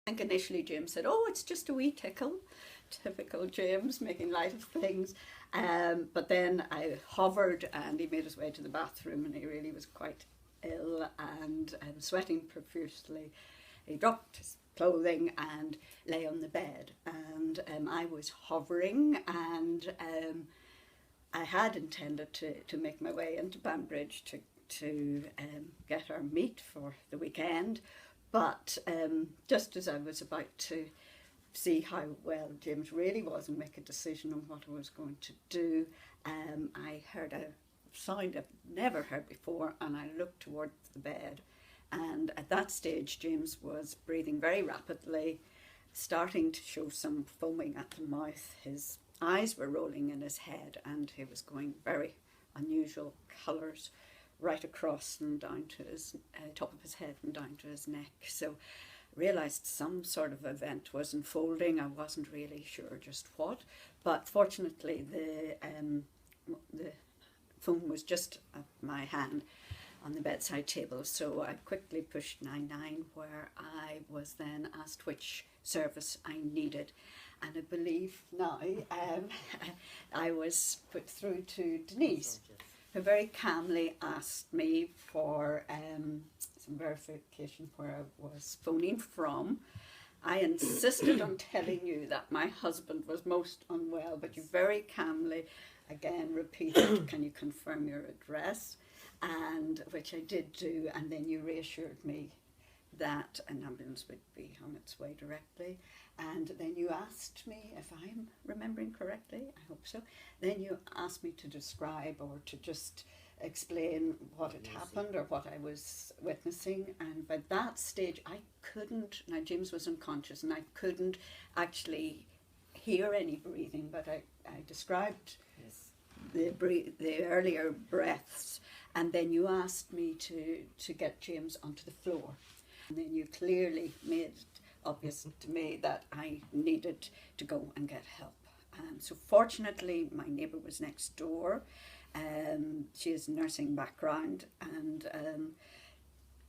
think initially James said, oh, it's just a wee tickle. Typical James, making light of things. But then I hovered and he made his way to the bathroom, and he really was quite ill and sweating profusely. He dropped his clothing and lay on the bed, and I was hovering, and I had intended to make my way into Banbridge to get our meat for the weekend, but just as I was about to see how well James really was and make a decision on what I was going to do, I heard a sound I've never heard before, and I looked towards the bed, and at that stage James was breathing very rapidly, starting to show some foaming at the mouth. His eyes were rolling in his head, and he was going very unusual colours right across and down to his top of his head and down to his neck. So realised some sort of event was unfolding. I wasn't really sure just what, but fortunately the phone was just at my hand on the bedside table, so I quickly pushed 99, where I was then asked which service I needed, and I believe now I was put through to Denise, who very calmly asked me for some verification where I was phoning from. I insisted on telling you that my husband was most unwell, but you very calmly again repeated, can you confirm your address? And which I did do, and then you reassured me that an ambulance would be on its way directly. And then you asked me, if I'm remembering correctly, I hope so, then you asked me to describe or to just explain what had happened or what I was witnessing. And by that stage I couldn't, now James was unconscious and I couldn't actually hear any breathing, but I described the earlier breaths, and then you asked me to get James onto the floor, and then you clearly made it obvious to me that I needed to go and get help. So fortunately my neighbour was next door. She has a nursing background, and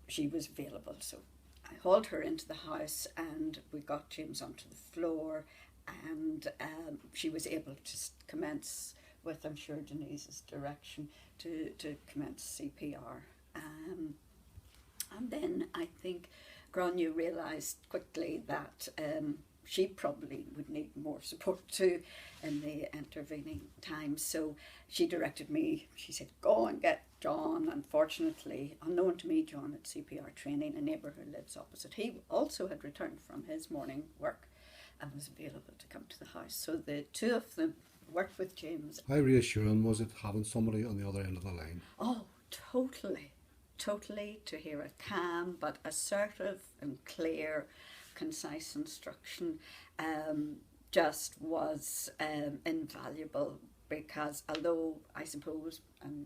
she was available, so I hauled her into the house and we got James onto the floor, and she was able to commence with, I'm sure, Denise's direction, to commence CPR. And then I think Grania realised quickly that she probably would need more support too in the intervening time. So she directed me, she said, go and get John. Unfortunately, unknown to me, John had CPR training, a neighbour who lives opposite. He also had returned from his morning work and was available to come to the house. So the two of them worked with James. How reassuring was it having somebody on the other end of the line? Oh, totally, to hear a calm but assertive and clear, concise instruction just was invaluable, because although I suppose, and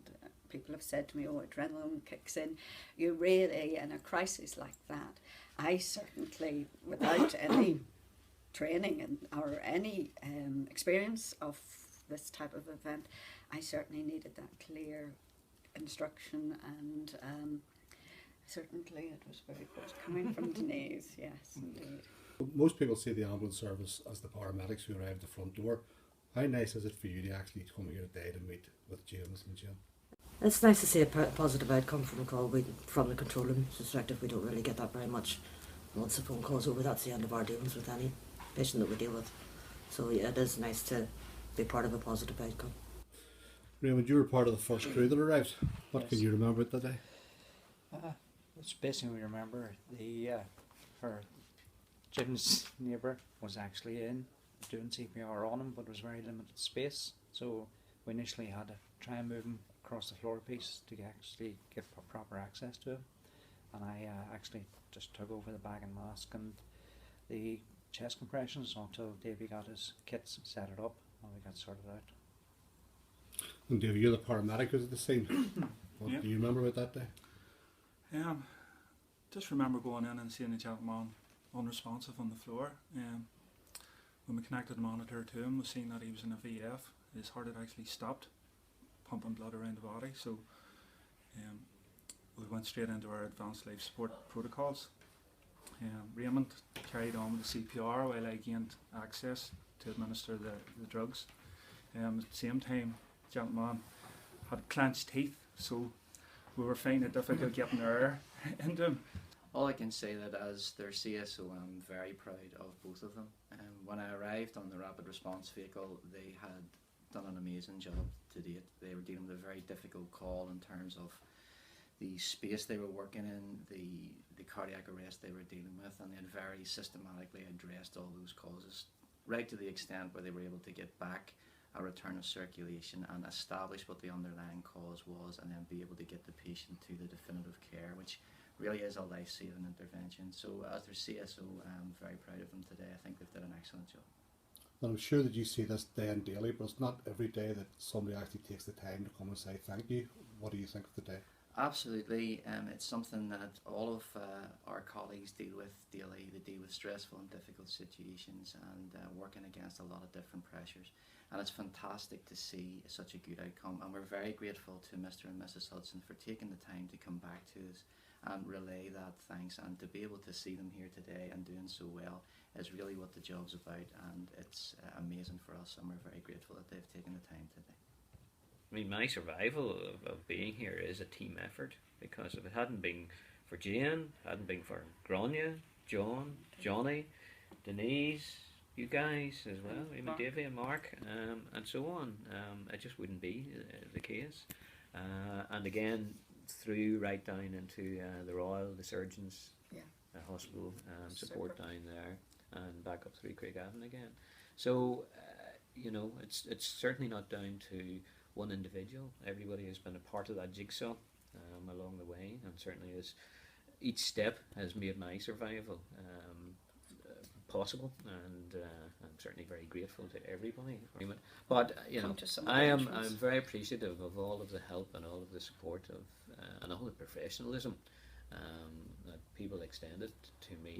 people have said to me, oh, adrenaline kicks in, you really, in a crisis like that, I certainly, without any training or any experience of this type of event, I certainly needed that clear instruction, and certainly it was very good coming from Denise, yes indeed. Most people see the ambulance service as the paramedics who arrive at the front door. How nice is it for you to actually come here today to meet with James and Jim? It's nice to see a positive outcome from a call. From the control room perspective, we don't really get that very much. Once the phone call's over, that's the end of our dealings with any patient that we deal with. So yeah, it is nice to be part of a positive outcome. Raymond, you were part of the first crew that arrived. What can you remember of the day? It's basically, we remember her Jim's neighbour was actually in doing CPR on him, but it was very limited space, so we initially had to try and move him across the floor piece to actually get proper access to him, and I actually just took over the bag and mask and the chest compressions until Davey got his kits set it up and we got sorted out. And Davey, you're the paramedic who was at the scene. What do you remember about that day? Just remember going in and seeing the gentleman unresponsive on the floor. When we connected the monitor to him, we seen that he was in a VF. His heart had actually stopped pumping blood around the body, so we went straight into our advanced life support protocols. Raymond carried on with the CPR while I gained access to administer the drugs. At the same time, the gentleman had clenched teeth, so we were finding it difficult getting air into him. All I can say that as their CSO, I'm very proud of both of them. When I arrived on the rapid response vehicle, they had done an amazing job to date. They were dealing with a very difficult call in terms of the space they were working in, the cardiac arrest they were dealing with, and they had very systematically addressed all those causes, right to the extent where they were able to get back a return of circulation and establish what the underlying cause was, and then be able to get the patient to the definitive care, which really is a life-saving intervention. So as their CSO, I'm very proud of them today. I think they've done an excellent job. And I'm sure that you see this day and daily, but it's not every day that somebody actually takes the time to come and say thank you. What do you think of the day? Absolutely, it's something that all of our colleagues deal with daily. They deal with stressful and difficult situations and working against a lot of different pressures. And it's fantastic to see such a good outcome. And we're very grateful to Mr. and Mrs. Hudson for taking the time to come back to us and relay that thanks. And to be able to see them here today and doing so well is really what the job's about. And it's amazing for us, and we're very grateful that they've taken the time today. I mean, my survival of being here is a team effort, because if it hadn't been for Jane, hadn't been for Grania, John, Johnny, Denise, you guys as well, even Davey and Mark, and so on, it just wouldn't be the case. And again, through right down into the Royal, the surgeons, hospital support down there, and back up through Craigavon again. So, you know, it's certainly not down to one individual. Everybody has been a part of that jigsaw along the way, and certainly each step has made my survival possible, and I'm certainly very grateful to everybody. But you know, I'm very appreciative of all of the help and all of the support of and all the professionalism that people extended to me.